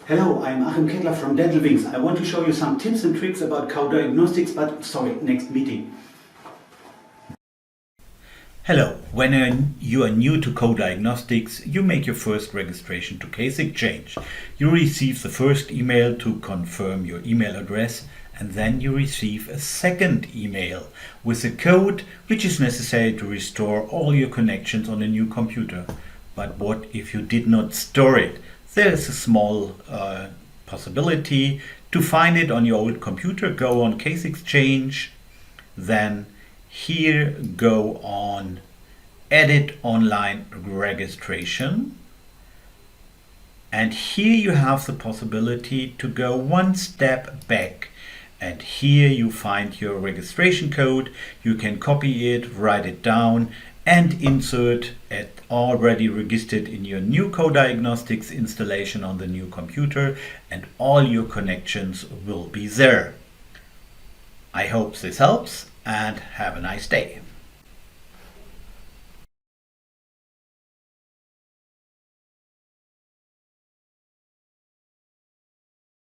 Hello, I'm Achim Kettler from Dental Wings. I want to show you some tips and tricks about coDiagnostiX, but sorry, next meeting. Hello, when you are new to coDiagnostiX, you make your first registration to caseXchange. You receive the first email to confirm your email address, and then you receive a second email with a code which is necessary to restore all your connections on a new computer. But what if you did not store it? There is a small possibility to find it on your old computer. Go on caseXchange, then here go on Edit Online Registration, and here you have the possibility to go one step back, and here you find your registration code. You can copy it, write it down and insert it already registered in your new coDiagnostiX installation on the new computer, and all your connections will be there. I hope this helps and have a nice day.